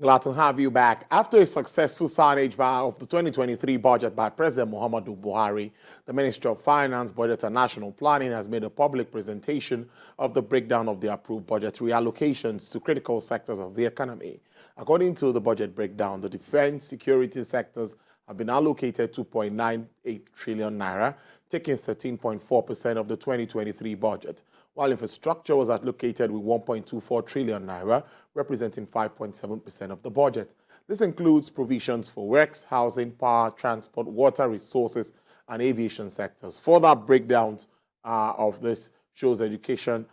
Glad to have you back. After a successful signage of the 2023 budget by President Muhammadu Buhari, the Ministry of Finance, Budget and National Planning has made a public presentation of the breakdown of the approved budgetary allocations to critical sectors of the economy. According to the budget breakdown, the defense, security sectors have been allocated 2.98 trillion naira, taking 13.4% of the 2023 budget, while infrastructure was allocated with 1.24 trillion naira, representing 5.7% of the budget. This includes provisions for works, housing, power, transport, water resources, and aviation sectors. Further breakdowns of this shows education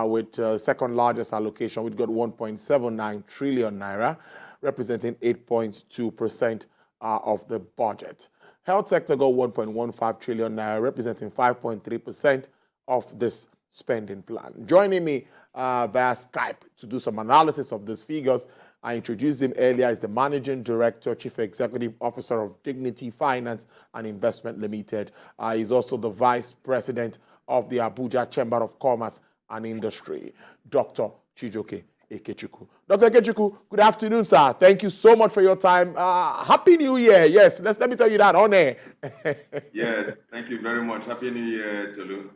with second largest allocation. We've got 1.79 trillion naira, representing 8.2% of the budget. Health sector got 1.15 trillion naira, representing 5.3% of this spending plan. Joining me via Skype to do some analysis of these figures, I introduced him earlier, is the Managing Director, Chief Executive Officer of Dignity Finance and Investment Limited. He's also the Vice President of the Abuja Chamber of Commerce and Industry, Dr. Chijoke Ikechukwu. Dr. Ikechukwu, good afternoon, sir. Thank you so much for your time. Happy New Year. Yes, let me tell you that on air. Yes, thank you very much. Happy New Year, Tolu.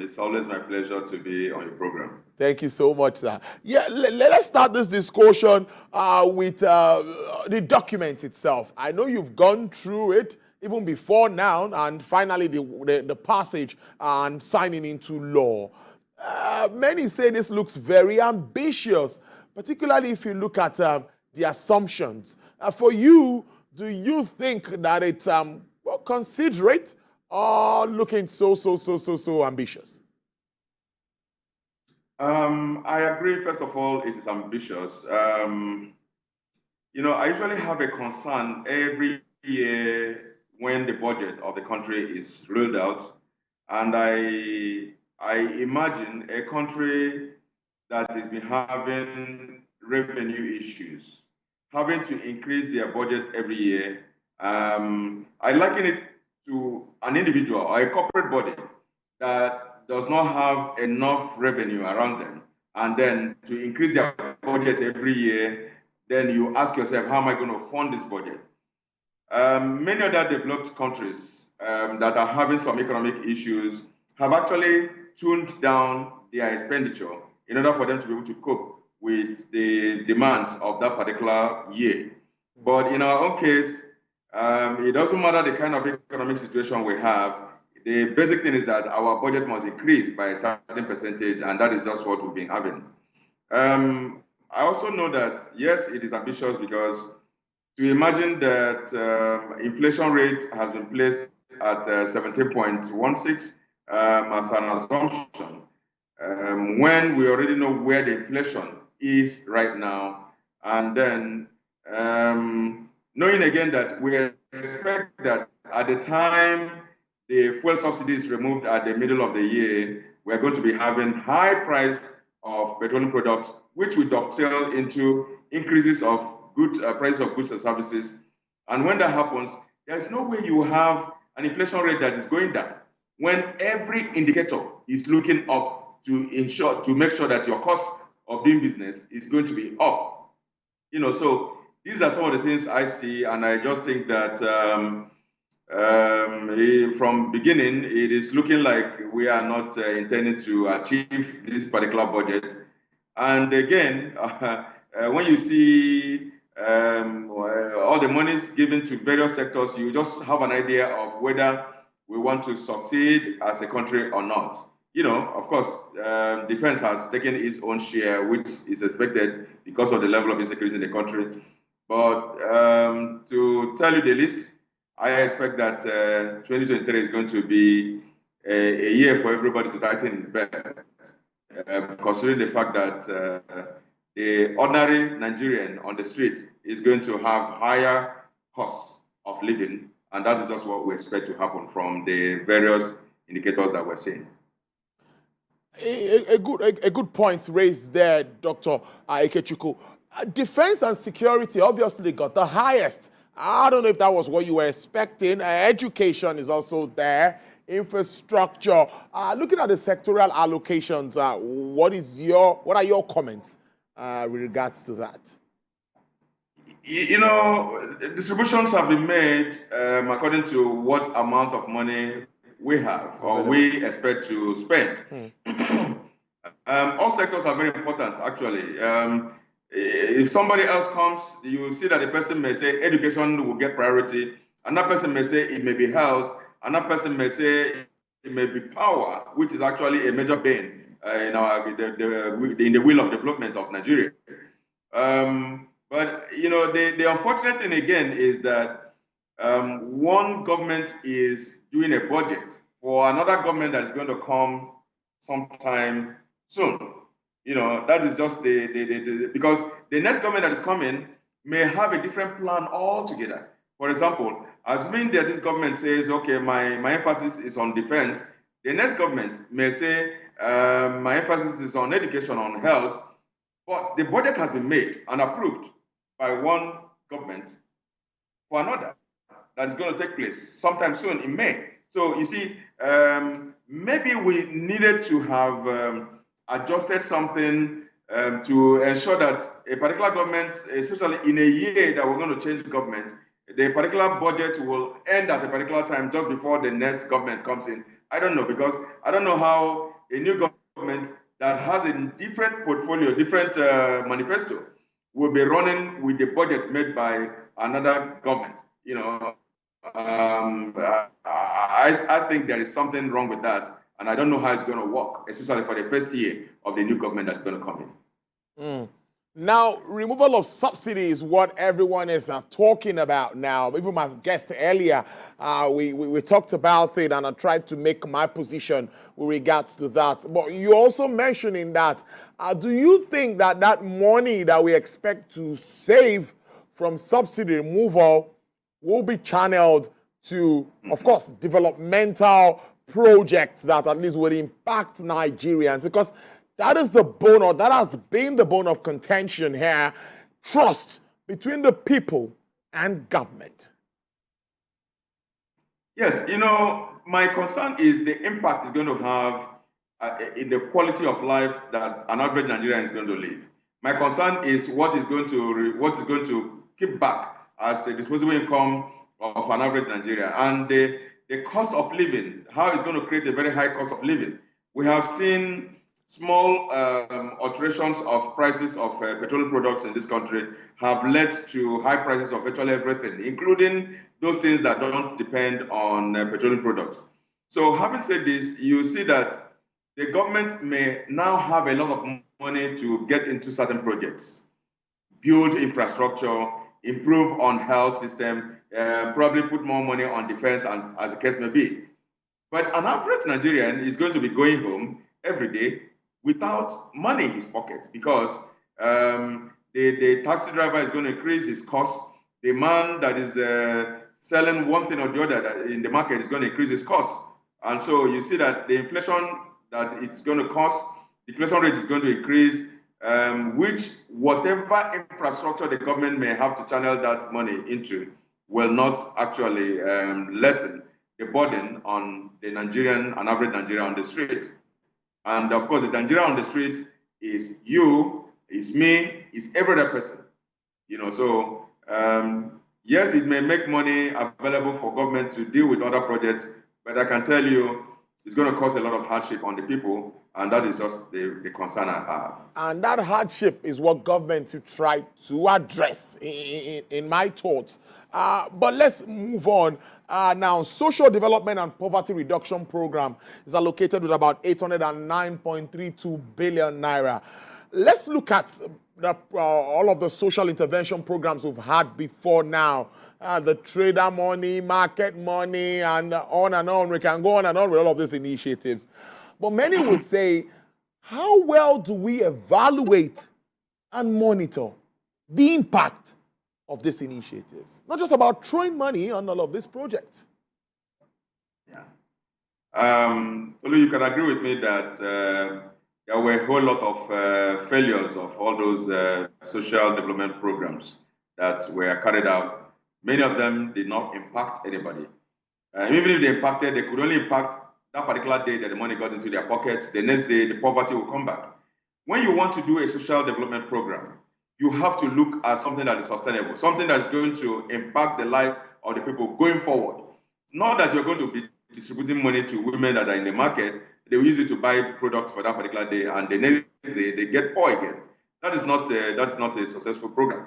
It's always my pleasure to be on your program. Thank you so much, sir. Yeah, let us start this discussion with the document itself. I know you've gone through it even before now, and finally the passage and signing into law. Many say this looks very ambitious, particularly if you look at the assumptions. For you, do you think that it's considerate or looking so ambitious? I agree, first of all, it is ambitious. I usually have a concern every year when the budget of the country is rolled out, and I imagine a country that has been having revenue issues, having to increase their budget every year. I liken it to an individual or a corporate body that does not have enough revenue around them, and then to increase their budget every year, then you ask yourself, how am I going to fund this budget? Many other developed countries that are having some economic issues have actually tuned down their expenditure in order for them to be able to cope with the demands of that particular year. But in our own case, it doesn't matter the kind of economic situation we have. The basic thing is that our budget must increase by a certain percentage, and that is just what we've been having. I also know that, yes, it is ambitious because to imagine that inflation rate has been placed at 17.16 as an assumption, when we already know where the inflation is right now, and then knowing again that we expect that at the time the fuel subsidy is removed at the middle of the year, we're going to be having high price of petroleum products, which will dovetail into increases of prices of goods and services. And when that happens, there is no way you have an inflation rate that is going down when every indicator is looking up to make sure that your cost of doing business is going to be up. So these are some of the things I see, and I just think that from beginning, it is looking like we are not intending to achieve this particular budget. And again, when you see all the monies given to various sectors, you just have an idea of whether we want to succeed as a country or not. Of course, defense has taken its own share, which is expected because of the level of insecurity in the country. But to tell you the least, I expect that 2023 is going to be a year for everybody to tighten his belt, considering the fact that the ordinary Nigerian on the street is going to have higher costs of living, and that is just what we expect to happen from the various indicators that we're seeing. A good point raised there, Dr. Ikechukwu. Defense and security obviously got the highest. I don't know if that was what you were expecting. Education is also there. Infrastructure. Looking at the sectoral allocations, what are your comments with regards to that? You know, distributions have been made according to what amount of money we have or we expect to spend. All sectors are very important, actually. If somebody else comes, you will see that the person may say education will get priority. Another person may say it may be health. Another person may say it may be power, which is actually a major bane in the wheel of development of Nigeria. But you know, the unfortunate thing again is that one government is doing a budget for another government that is going to come sometime soon. You know, that is just because the next government that is coming may have a different plan altogether. For example, assuming that this government says, okay, my emphasis is on defense, the next government may say, my emphasis is on education, on health, but the budget has been made and approved by one government for another that is going to take place sometime soon in May. So you see, maybe we needed to have adjusted something to ensure that a particular government, especially in a year that we're going to change government, the particular budget will end at a particular time just before the next government comes in. I don't know, because I don't know how a new government that has a different portfolio, different manifesto, will be running with the budget made by another government. You know, I think there is something wrong with that, and I don't know how it's going to work, especially for the first year of the new government that's going to come in. Now, removal of subsidy is what everyone is talking about now. Even my guest earlier, we talked about it, and I tried to make my position with regards to that. But you also mentioning that, do you think that that money that we expect to save from subsidy removal will be channeled to, of course, developmental projects that at least would impact Nigerians? Because that is the bone, or that has been the bone of contention here, trust between the people and government. Yes, you know, my concern is the impact it's going to have in the quality of life that an average Nigerian is going to live. My concern is what is going to keep back as a disposable income of an average Nigerian, and the cost of living, how it's going to create a very high cost of living. We have seen small alterations of prices of petroleum products in this country have led to high prices of virtually everything, including those things that don't depend on petroleum products. So having said this, you see that the government may now have a lot of money to get into certain projects, build infrastructure, improve on health system, probably put more money on defense, as the case may be. But an average Nigerian is going to be going home every day without money in his pocket, because the taxi driver is going to increase his cost. The man that is selling one thing or the other in the market is going to increase his cost. And so you see that the inflation that it's going to cost, the inflation rate is going to increase, which whatever infrastructure the government may have to channel that money into will not actually lessen the burden on the Nigerian, an average Nigerian on the street. And of course, the Nigerian on the street is you, is me, is every other person. You know, so yes, it may make money available for government to deal with other projects, but I can tell you it's going to cause a lot of hardship on the people, and that is just the concern I have. And that hardship is what government should try to address, in my thoughts. But let's move on. Now, Social Development and Poverty Reduction Program is allocated with about 809.32 billion naira. Let's look at all of the social intervention programs we've had before now. The trader money, market money, and on and on. We can go on and on with all of these initiatives. But many will say, how well do we evaluate and monitor the impact of these initiatives? Not just about throwing money on all of these projects. Yeah. Tolu, you can agree with me that there were a whole lot of failures of all those social development programs that were carried out. Many of them did not impact anybody. Even if they impacted, they could only impact that particular day that the money got into their pockets. The next day, the poverty will come back. When you want to do a social development program, you have to look at something that is sustainable, something that is going to impact the life of the people going forward. Not that you're going to be distributing money to women that are in the market, they will use it to buy products for that particular day, and the next day they get poor again. That is not a successful program.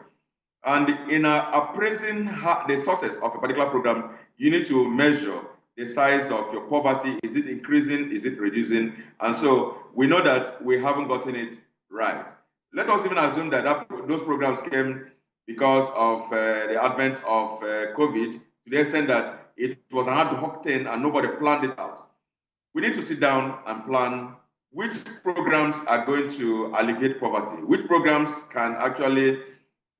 And in appraising the success of a particular program, you need to measure the size of your poverty. Is it increasing? Is it reducing? And so we know that we haven't gotten it right. Let us even assume that those programs came because of the advent of COVID, to the extent that it was an ad hoc thing and nobody planned it out. We need to sit down and plan which programs are going to alleviate poverty, which programs can actually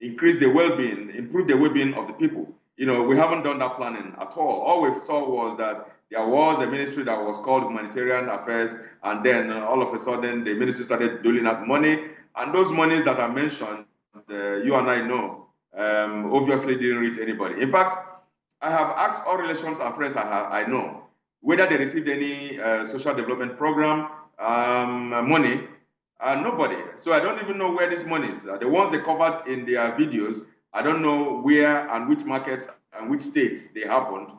increase the well-being, improve the well-being of the people. We haven't done that planning at all. All we saw was that there was a ministry that was called Humanitarian Affairs, and then all of a sudden the ministry started doling out money, and those monies that I mentioned, you and I know, obviously didn't reach anybody. In fact, I have asked all relations and friends I know whether they received any social development program money. Nobody. So I don't even know where this money is. The ones they covered in their videos, I don't know where and which markets and which states they happened.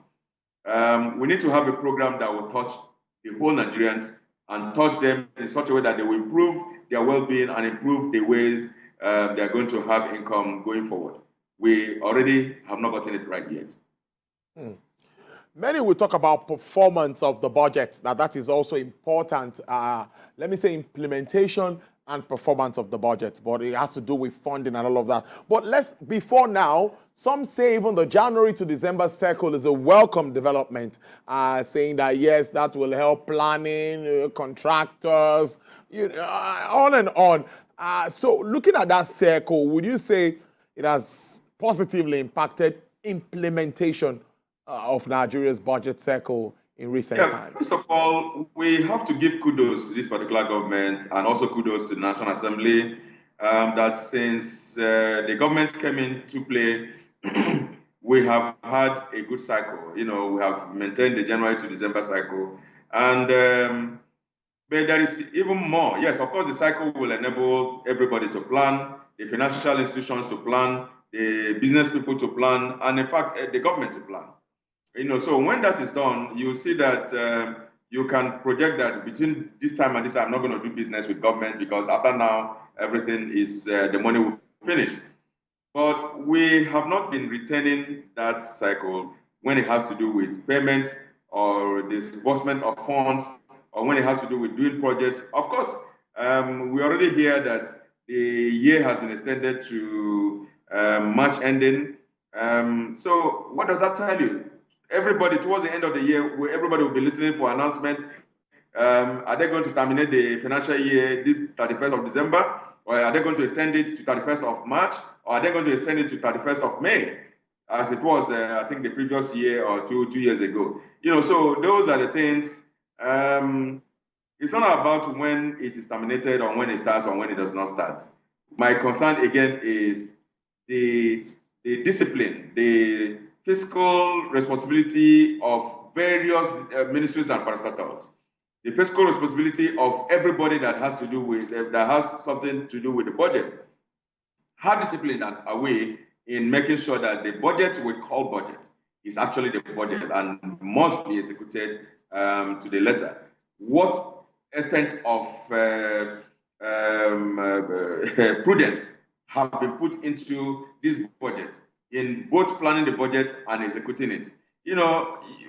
We need to have a program that will touch the whole Nigerians and touch them in such a way that they will improve their well-being and improve the ways they're going to have income going forward. We already have not gotten it right yet. Many will talk about performance of the budget. Now, that is also important. Let me say implementation and performance of the budget, but it has to do with funding and all of that. But before now, some say even the January to December cycle is a welcome development, saying that, yes, that will help planning, contractors, on and on. So looking at that cycle, would you say it has positively impacted implementation of Nigeria's budget cycle in recent times? First of all, we have to give kudos to this particular government and also kudos to the National Assembly that since the government came into play, we have had a good cycle. We have maintained the January to December cycle. And but there is even more. Yes, of course, the cycle will enable everybody to plan, the financial institutions to plan, the business people to plan, and in fact, the government to plan. So when that is done, you'll see that you can project that between this time and this time, I'm not going to do business with government because after now, everything is, the money will finish. But we have not been retaining that cycle when it has to do with payment or disbursement of funds or when it has to do with doing projects. Of course, we already hear that the year has been extended to March ending. So what does that tell you? Everybody, towards the end of the year, everybody will be listening for announcement. Are they going to terminate the financial year this 31st of December? Or are they going to extend it to 31st of March? Or are they going to extend it to 31st of May? As it was, I think, the previous year or two years ago. So those are the things. It's not about when it is terminated or when it starts or when it does not start. My concern, again, is the discipline, the fiscal responsibility of various ministries and parastatals, the fiscal responsibility of everybody that has something to do with the budget. How disciplined are we in making sure that the budget we call budget is actually the budget and must be executed to the letter? What extent of prudence have been put into this budget in both planning the budget and executing it?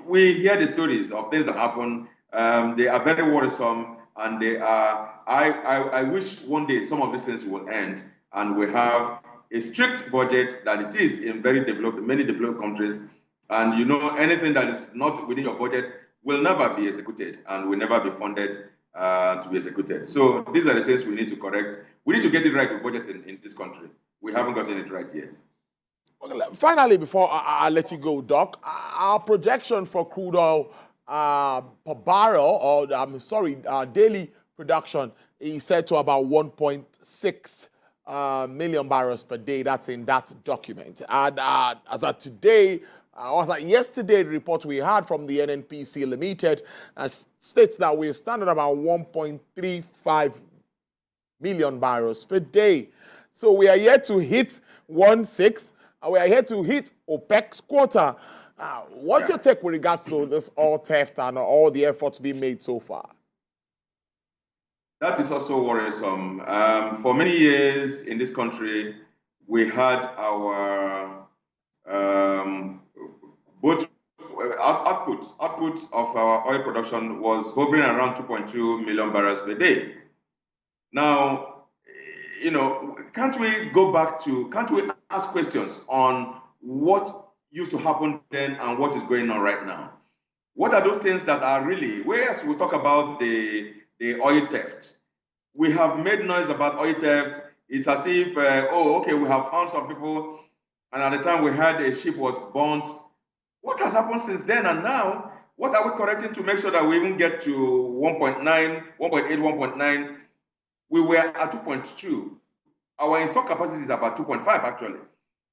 We hear the stories of things that happen. They are very worrisome, and they are. I wish one day some of these things will end, and we have a strict budget that it is in many developed countries. And anything that is not within your budget will never be executed and will never be funded to be executed. So these are the things we need to correct. We need to get it right with budgeting in this country. We haven't gotten it right yet. Okay, finally, before I let you go, Doc, our projection for crude oil per barrel, or daily production is set to about 1.6 million barrels per day. That's in that document. And as of today, yesterday, the report we had from the NNPC Limited states that we're standing about 1.35 million barrels per day. So we are here to hit 1.6. We are here to hit OPEC's quota. What's your take with regards to this oil theft and all the efforts being made so far? That is also worrisome. For many years in this country, we had our both output of our oil production was hovering around 2.2 million barrels per day. Now, can't we ask questions on what used to happen then and what is going on right now? What are those things that are really, whereas we talk about the oil theft, we have made noise about oil theft. It's as if, we have found some people, and at the time we heard a ship was burnt. What has happened since then and now? What are we correcting to make sure that we even get to 1.9, 1.8, 1.9? We were at 2.2. Our installed capacity is about 2.5 actually.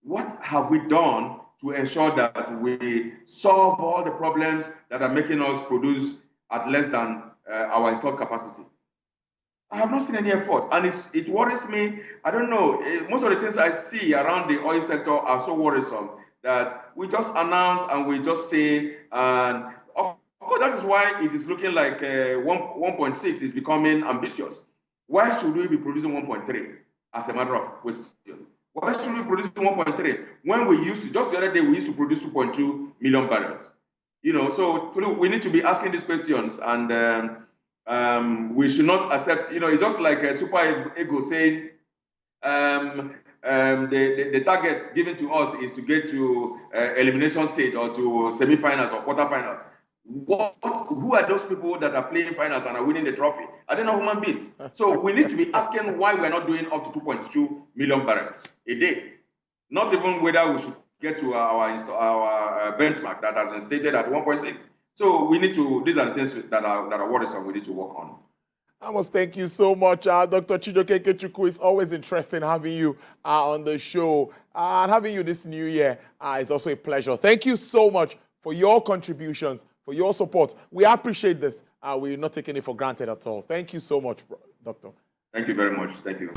What have we done to ensure that we solve all the problems that are making us produce at less than our installed capacity? I have not seen any effort, and it worries me. I don't know. Most of the things I see around the oil sector are so worrisome that we just announce and we just say, and of course that is why it is looking like 1.6 is becoming ambitious. Why should we be producing 1.3 as a matter of question? Why should we produce 1.3 when we used to, just the other day, we used to produce 2.2 million barrels? So we need to be asking these questions, and we should not accept, it's just like a super ego saying, the target given to us is to get to elimination stage or to semi-finals or quarterfinals. Who are those people that are playing finals and are winning the trophy? Are they not human beings? So we need to be asking why we're not doing up to 2.2 million barrels a day. Not even whether we should get to our benchmark that has been stated at 1.6. So we need to, these are the things that are worrisome we need to work on. I must thank you so much, Dr. Chijioke Ikechukwu. It's always interesting having you on the show. And having you this new year is also a pleasure. Thank you so much for your contributions, for your support. We appreciate this. We're not taking it for granted at all. Thank you so much, Doctor. Thank you very much. Thank you.